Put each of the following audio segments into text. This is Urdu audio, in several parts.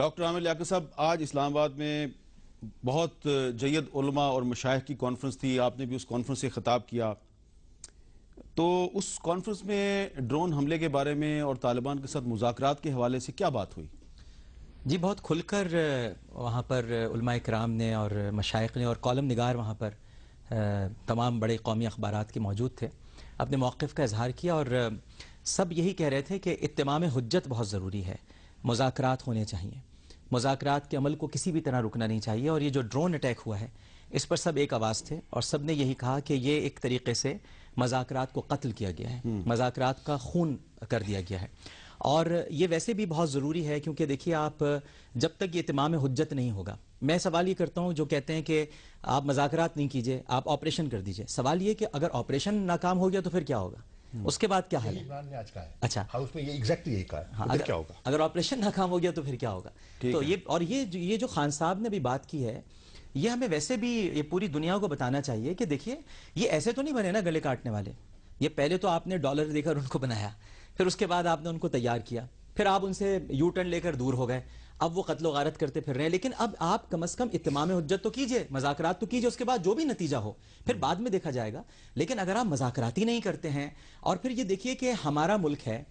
ڈاکٹر عامر لیاقت صاحب، آج اسلام آباد میں بہت جید علماء اور مشائخ کی کانفرنس تھی. آپ نے بھی اس کانفرنس سے خطاب کیا. تو اس کانفرنس میں ڈرون حملے کے بارے میں اور طالبان کے ساتھ مذاکرات کے حوالے سے کیا بات ہوئی؟ جی بہت کھل کر وہاں پر علماء کرام نے اور مشائخ نے اور کالم نگار وہاں پر تمام بڑے قومی اخبارات کے موجود تھے، اپنے موقف کا اظہار کیا اور سب یہی کہہ رہے تھے کہ اتمام حجت بہت ضروری ہے، مذاکرات ہونے چاہیے، مذاکرات کے عمل کو کسی بھی طرح رکنا نہیں چاہیے. اور یہ جو ڈرون اٹیک ہوا ہے اس پر سب ایک آواز تھے اور سب نے یہی کہا کہ یہ ایک طریقے سے مذاکرات کو قتل کیا گیا ہے، مذاکرات کا خون کر دیا گیا ہے. اور یہ ویسے بھی بہت ضروری ہے کیونکہ دیکھیے آپ جب تک یہ اتمام حجت نہیں ہوگا، میں سوال یہ کرتا ہوں جو کہتے ہیں کہ آپ مذاکرات نہیں کیجئے، آپ آپریشن کر دیجئے. سوال یہ کہ اگر آپریشن ناکام ہو گیا تو پھر کیا ہوگا؟ اس کے بعد کیا حل ہے؟ عمران نے آج کہا ہے اچھا ہاؤس میں یہ ایگزیکٹلی یہی کہا ہے. پھر کیا ہوگا؟ اگر آپریشن ناکام ہو گیا تو پھر کیا ہوگا؟ تو یہ جو خان صاحب نے بھی بات کی ہے، یہ ہمیں ویسے بھی یہ پوری دنیا کو بتانا چاہیے کہ دیکھیے یہ ایسے تو نہیں بنے نا گلے کاٹنے والے. یہ پہلے تو آپ نے ڈالر دے کر ان کو بنایا، پھر اس کے بعد آپ نے ان کو تیار کیا، پھر آپ ان سے یو ٹرن لے کر دور ہو گئے، اب وہ قتل و غارت کرتے پھر رہے ہیں. لیکن اب آپ کم از کم اتمام حجت تو کیجئے، مذاکرات تو کیجئے، اس کے بعد جو بھی نتیجہ ہو پھر بعد میں دیکھا جائے گا. لیکن اگر آپ مذاکرات ہی نہیں کرتے ہیں اور پھر یہ دیکھیے کہ ہمارا ملک ہے،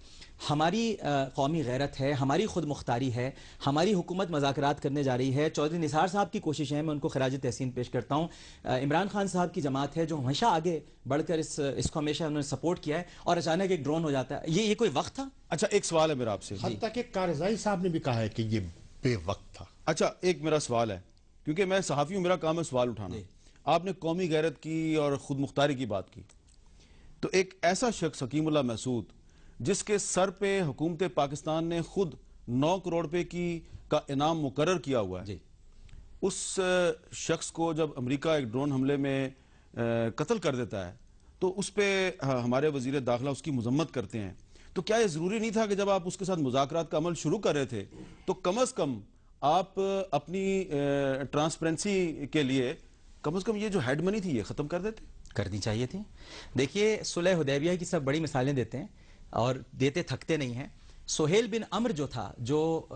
ہماری قومی غیرت ہے، ہماری خود مختاری ہے، ہماری حکومت مذاکرات کرنے جا رہی ہے. چودھری نثار صاحب کی کوشش ہے، میں ان کو خراج تحسین پیش کرتا ہوں. عمران خان صاحب کی جماعت ہے جو ہمیشہ آگے بڑھ کر اس کو ہمیشہ انہوں نے سپورٹ کیا ہے، اور اچانک ایک ڈرون ہو جاتا ہے. یہ کوئی وقت تھا؟ اچھا ایک سوال ہے میرا آپ سے. حتیٰ کہ کارزائی صاحب نے بھی کہا ہے کہ یہ بے وقت تھا. اچھا ایک میرا سوال ہے، کیونکہ میں صحافی ہوں، میرا کام ہے سوال اٹھانا. آپ نے قومی غیرت کی اور خود مختاری کی بات کی، تو ایک ایسا شخص حکیم اللہ محسود جس کے سر پہ حکومت پاکستان نے خود 9 کروڑ روپے کا انعام مقرر کیا ہوا ہے، اس شخص کو جب امریکہ ایک ڈرون حملے میں قتل کر دیتا ہے تو اس پہ ہمارے وزیر داخلہ اس کی مذمت کرتے ہیں. تو کیا یہ ضروری نہیں تھا کہ جب آپ اس کے ساتھ مذاکرات کا عمل شروع کر رہے تھے تو کم از کم آپ اپنی ٹرانسپیرنسی کے لیے کم از کم یہ جو ہیڈ منی تھی یہ ختم کر دیتے؟ کرنی چاہیے تھی. دیکھیے صلح حدیبیہ کی سب بڑی مثالیں دیتے ہیں اور دیتے تھکتے نہیں ہیں. سہیل بن عمر جو تھا، جو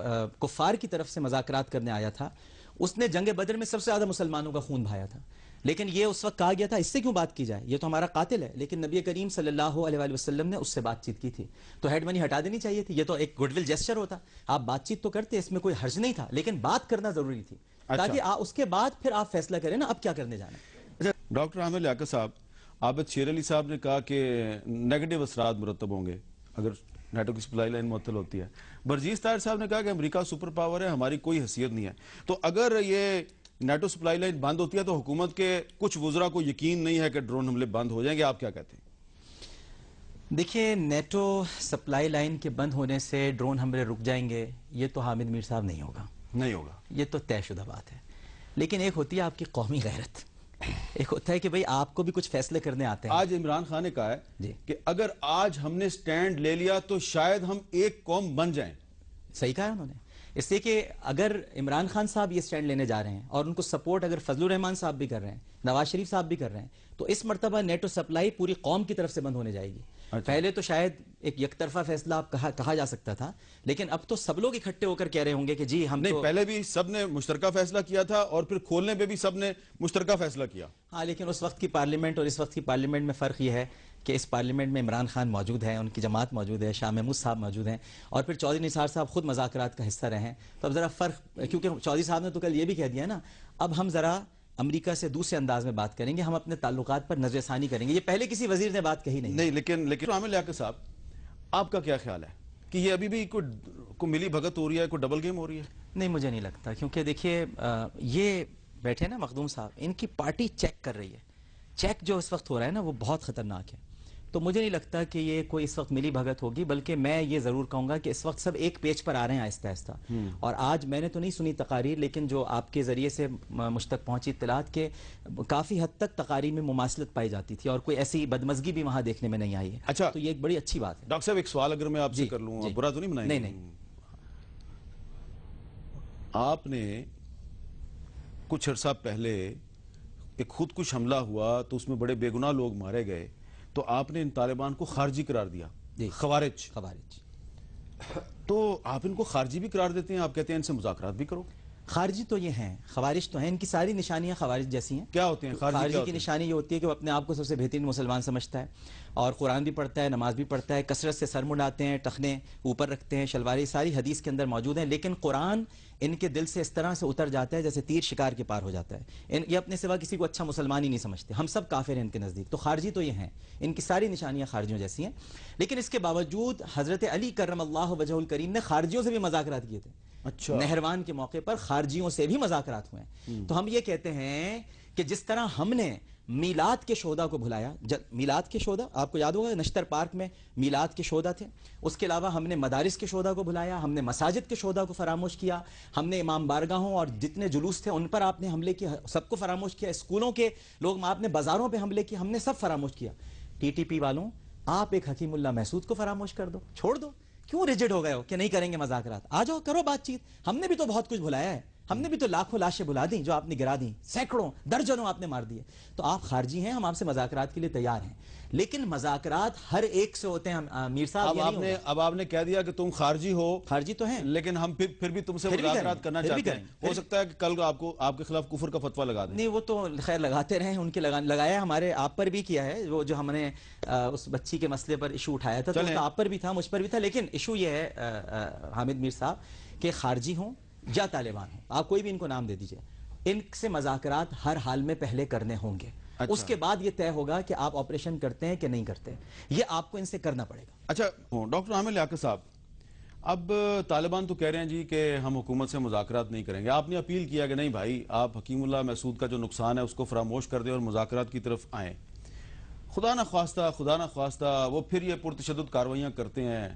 کفار کی طرف سے مذاکرات کرنے آیا تھا، اس نے جنگ بدر میں سب سے زیادہ مسلمانوں کا خون بہایا تھا. لیکن یہ اس وقت کہا گیا تھا اس سے کیوں بات کی جائے، یہ تو ہمارا قاتل ہے. لیکن نبی کریم صلی اللہ علیہ وآلہ وسلم نے اس سے بات چیت کی تھی، تو ہیڈ منی ہٹا دینی چاہیے تھی. یہ تو ایک گڈ ول جیسچر ہوتا، آپ بات چیت تو کرتے، اس میں کوئی حرج نہیں تھا، لیکن بات کرنا ضروری تھی تاکہ اس کے بعد پھر آپ فیصلہ کریں نا اب کیا کرنے جانا. اچھا ڈاکٹر عامر لیاقت صاحب، عابد شیر علی صاحب نے کہا کہ نیگیٹو اثرات مرتب ہوں گے اگر نیٹو کی سپلائی لائن معطل ہوتی ہے. برجیز طاہر صاحب نے کہا کہ امریکہ سپر پاور ہے، ہماری کوئی حیثیت نہیں ہے. تو اگر یہ نیٹو سپلائی لائن بند ہوتی ہے تو حکومت کے کچھ وزراء کو یقین نہیں ہے کہ ڈرون حملے بند ہو جائیں گے، آپ کیا کہتے ہیں؟ دیکھیے نیٹو سپلائی لائن کے بند ہونے سے ڈرون حملے رک جائیں گے یہ تو حامد میر صاحب نہیں ہوگا، یہ تو طے شدہ بات ہے. لیکن ایک ہوتی ہے آپ کی قومی غیرت، ایک ہوتا ہے کہ بھئی آپ کو بھی کچھ فیصلے کرنے آتے ہیں. آج عمران خان نے کہا ہے کہ اگر آج ہم نے سٹینڈ لے لیا تو شاید ہم ایک قوم بن جائیں. صحیح کہا انہوں نے، اس لیے کہ اگر عمران خان صاحب یہ سٹینڈ لینے جا رہے ہیں اور ان کو سپورٹ اگر فضل الرحمان صاحب بھی کر رہے ہیں، نواز شریف صاحب بھی کر رہے ہیں، تو اس مرتبہ نیٹو سپلائی پوری قوم کی طرف سے بند ہونے جائے گی. پہلے تو شاید ایک یک طرفہ فیصلہ آپ کہا جا سکتا تھا، لیکن اب تو سب لوگ اکٹھے ہو کر کہہ رہے ہوں گے کہ جی ہم نہیں، پہلے بھی سب نے مشترکہ فیصلہ کیا تھا اور پھر کھولنے پہ بھی سب نے مشترکہ فیصلہ کیا. ہاں لیکن اس وقت کی پارلیمنٹ اور اس وقت کی پارلیمنٹ میں فرق یہ ہے کہ اس پارلیمنٹ میں عمران خان موجود ہیں، ان کی جماعت موجود ہے، شاہ محمود صاحب موجود ہیں، اور پھر چودھری نثار صاحب خود مذاکرات کا حصہ رہے ہیں. تو اب ذرا فرق، کیونکہ چودھری صاحب نے تو کل یہ بھی کہہ دیا نا اب ہم ذرا امریکہ سے دوسرے انداز میں بات کریں گے، ہم اپنے تعلقات پر نظر ثانی کریں گے. یہ پہلے کسی وزیر نے بات کہی نہیں. لیکن عامر لیاقت صاحب، آپ کا کیا خیال ہے کہ یہ ابھی بھی کوئی ملی بھگت ہو رہی ہے، کوئی ڈبل گیم ہو رہی ہے؟ نہیں مجھے نہیں لگتا، کیونکہ دیکھیے یہ بیٹھے نا مخدوم صاحب، ان کی پارٹی چیک کر رہی ہے. چیک جو اس وقت ہو رہا ہے نا وہ بہت خطرناک ہے. تو مجھے نہیں لگتا کہ یہ کوئی اس وقت ملی بھگت ہوگی، بلکہ میں یہ ضرور کہوں گا کہ اس وقت سب ایک پیج پر آ رہے ہیں آہستہ آہستہ. اور آج میں نے تو نہیں سنی تقاریر، لیکن جو آپ کے ذریعے سے مجھ تک پہنچی اطلاعات کے کافی حد تک تقاریر میں مماثلت پائی جاتی تھی اور کوئی ایسی بدمزگی بھی وہاں دیکھنے میں نہیں آئی ہے. اچھا تو یہ ایک بڑی اچھی بات ہے. ڈاکٹر صاحب ایک سوال اگر میں آپ سے کر لوں، برا تو نہیں بنائیں گے؟ نہیں. آپ نے کچھ عرصہ پہلے ایک خودکش حملہ ہوا تو اس میں بڑے بے گناہ لوگ مارے گئے، تو آپ نے ان طالبان کو خارجی قرار دیا، خوارج. تو آپ ان کو خارجی بھی قرار دیتے ہیں, آپ کہتے ہیں ان سے مذاکرات بھی کرو. خارجی تو یہ ہیں, خوارج تو ہیں, ان کی ساری نشانیاں خوارج جیسی ہیں. کیا ہوتے ہیں خارجی کی نشانی یہ ہوتی ہے کہ وہ اپنے آپ کو سب سے بہترین مسلمان سمجھتا ہے, اور قرآن بھی پڑھتا ہے, نماز بھی پڑھتا ہے, کثرت سے سر منڈاتے ہیں, ٹخنے اوپر رکھتے ہیں, شلواریں ساری حدیث کے اندر موجود ہیں, لیکن قرآن ان کے دل سے اس طرح سے اتر جاتا ہے جیسے تیر شکار کے پار ہو جاتا ہے. یہ اپنے سوا کسی کو اچھا مسلمان ہی نہیں سمجھتے, ہم سب کافر ہیں ان کے نزدیک. تو خارجی تو یہ ہیں, ان کی ساری نشانیاں خارجیوں جیسی ہیں. لیکن اس کے باوجود حضرت علی کرم اللہ وجہہ الکریم نے خارجیوں سے بھی مذاکرات کیے تھے. اچھا, نہروان کے موقع پر خارجیوں سے بھی مذاکرات ہوئے ہیں. تو ہم یہ کہتے ہیں کہ جس طرح ہم نے میلاد کے شہداء کو بھلایا, میلاد کے شہداء آپ کو یاد ہوگا نشتر پارک میں میلاد کے شہداء تھے, اس کے علاوہ ہم نے مدارس کے شہداء کو بھلایا, ہم نے مساجد کے شہداء کو فراموش کیا, ہم نے امام بارگاہوں اور جتنے جلوس تھے ان پر آپ نے حملے کیا, سب کو فراموش کیا, اسکولوں کے لوگ آپ نے بازاروں پہ حملے کیے, ہم نے سب فراموش کیا. ٹی ٹی پی والوں, آپ ایک حکیم اللہ محسود کو فراموش کر دو, چھوڑ دو. کیوں ریجڈ ہو گئے ہو کہ نہیں کریں گے مذاکرات؟ آ جاؤ کرو بات چیت. ہم نے بھی تو بہت کچھ بھلایا ہے, ہم نے بھی تو لاکھوں لاشیں بھلا دیں جو آپ نے گرا دیں, سینکڑوں درجنوں آپ نے مار دیے. تو آپ خارجی ہیں, ہم آپ سے مذاکرات کے لیے تیار ہیں, لیکن مذاکرات ہر ایک سے ہوتے ہیں. میر صاحب اب آپ نے کہہ دیا کہ تم خارجی ہو, خارجی تو ہیں, لیکن ہم پھر بھی تم سے مذاکرات کرنا چاہتے ہیں. ہو سکتا ہے کہ کل آپ کے خلاف کفر کا فتویٰ لگا دیں. نہیں وہ تو خیر لگاتے رہے, ان کے لگایا, ہمارے آپ پر بھی کیا ہے. وہ جو ہم نے اس بچی کے مسئلے پر ایشو اٹھایا تھا تو آپ پر بھی تھا, مجھ پر بھی تھا. لیکن ایشو یہ ہے حامد میر صاحب کہ خارجی ہوں یا طالبان ہوں, آپ کوئی بھی ان کو نام دے دیجئے, ان سے مذاکرات ہر حال میں پہلے کرنے ہوں گے. اس کے بعد یہ طے ہوگا کہ آپ آپریشن کرتے ہیں کہ نہیں کرتے, یہ آپ کو ان سے کرنا پڑے گا. اچھا ڈاکٹر عامر لیاقت صاحب, اب طالبان تو کہہ رہے ہیں جی کہ ہم حکومت سے مذاکرات نہیں کریں گے. آپ نے اپیل کیا کہ نہیں بھائی, آپ حکیم اللہ محسود کا جو نقصان ہے اس کو فراموش کر دیں اور مذاکرات کی طرف آئیں. خدا نہ خواستہ وہ پھر یہ پرتشدد کاروائیاں کرتے ہیں,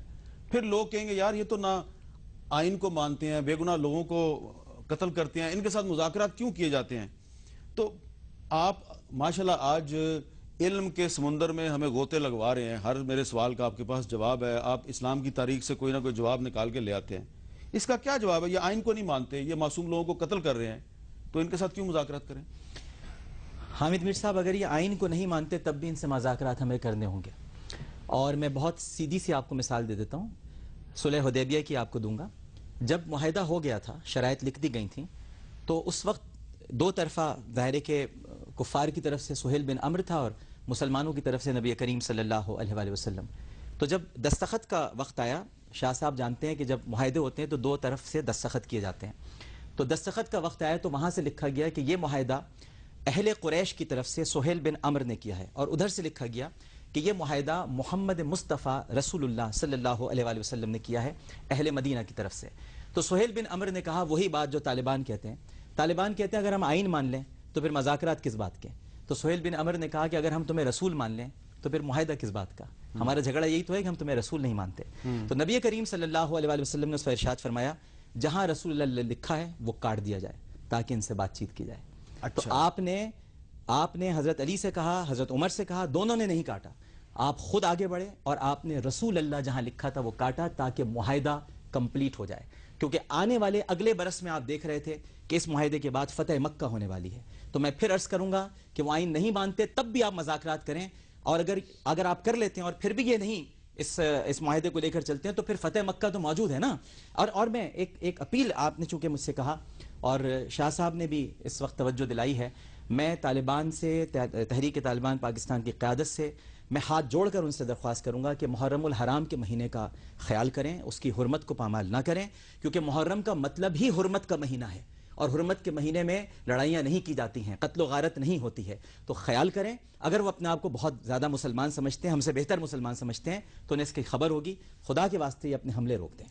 پھر لوگ کہیں گے یار یہ تو نہ آئین کو مانتے ہیں, بے گناہ لوگوں کو قتل کرتے ہیں, ان کے ساتھ مذاکرات کیوں کیے جاتے ہیں؟ تو آپ ماشاءاللہ آج علم کے سمندر میں ہمیں غوطے لگوا رہے ہیں, ہر میرے سوال کا آپ کے پاس جواب ہے, آپ اسلام کی تاریخ سے کوئی نہ کوئی جواب نکال کے لے آتے ہیں. اس کا کیا جواب ہے؟ یہ آئین کو نہیں مانتے, یہ معصوم لوگوں کو قتل کر رہے ہیں, تو ان کے ساتھ کیوں مذاکرات کریں؟ حامد میر صاحب, اگر یہ آئین کو نہیں مانتے تب بھی ان سے مذاکرات ہمیں کرنے ہوں گے. اور میں بہت سیدھی سی آپ کو مثال دے دیتا ہوں, صلح حدیبیہ کی آپ کو دوں گا. جب معاہدہ ہو گیا تھا, شرائط لکھ دی گئی تھیں, تو اس وقت دو طرفہ ظاہر کہ کفار کی طرف سے سہیل بن عمرو تھا اور مسلمانوں کی طرف سے نبی کریم صلی اللہ علیہ وآلہ وسلم. تو جب دستخط کا وقت آیا, شاہ صاحب جانتے ہیں کہ جب معاہدے ہوتے ہیں تو دو طرف سے دستخط کیے جاتے ہیں. تو دستخط کا وقت آیا تو وہاں سے لکھا گیا کہ یہ معاہدہ اہل قریش کی طرف سے سہیل بن عمرو نے کیا ہے, اور ادھر سے لکھا گیا کہ یہ معاہدہ محمد مصطفیٰ رسول اللہ صلی اللہ علیہ وآلہ وسلم نے کیا ہے اہل مدینہ کی طرف سے. تو سہیل بن عمرو نے کہا وہی بات جو طالبان کہتے ہیں. طالبان کہتے ہیں اگر ہم آئین مان لیں تو پھر مذاکرات کس بات کے؟ تو سہیل بن عمرو نے کہا کہ اگر ہم تمہیں رسول مان لیں تو پھر معاہدہ کس بات کا؟ ہمارا جھگڑا یہی تو ہے کہ ہم تمہیں رسول نہیں مانتے. تو نبی کریم صلی اللہ علیہ وآلہ وسلم نے اس پر ارشاد فرمایا جہاں رسول اللہ لکھا ہے وہ کاٹ دیا جائے تاکہ ان سے بات چیت کی جائے. تو آپ نے حضرت علی سے کہا, حضرت عمر سے کہا, دونوں نے نہیں کاٹا. آپ خود آگے بڑھے اور آپ نے رسول اللہ جہاں لکھا تھا وہ کاٹا تاکہ معاہدہ کمپلیٹ ہو جائے. کیونکہ آنے والے اگلے برس میں آپ دیکھ رہے تھے کہ اس معاہدے کے بعد فتح مکہ ہونے والی ہے. تو میں پھر عرض کروں گا کہ وہ آئین نہیں مانتے تب بھی آپ مذاکرات کریں, اور اگر آپ کر لیتے ہیں اور پھر بھی یہ نہیں اس معاہدے کو لے کر چلتے ہیں تو پھر فتح مکہ تو موجود ہے نا. اور میں ایک اپیل, آپ نے چونکہ مجھ سے کہا اور شاہ صاحب نے بھی اس وقت توجہ دلائی ہے, میں طالبان سے, تحریک طالبان پاکستان کی قیادت سے میں ہاتھ جوڑ کر ان سے درخواست کروں گا کہ محرم الحرام کے مہینے کا خیال کریں, اس کی حرمت کو پامال نہ کریں, کیونکہ محرم کا مطلب ہی حرمت کا مہینہ ہے, اور حرمت کے مہینے میں لڑائیاں نہیں کی جاتی ہیں, قتل و غارت نہیں ہوتی ہے. تو خیال کریں. اگر وہ اپنے آپ کو بہت زیادہ مسلمان سمجھتے ہیں, ہم سے بہتر مسلمان سمجھتے ہیں, تو انہیں اس کی خبر ہوگی. خدا کے واسطے یہ اپنے حملے روک دیں.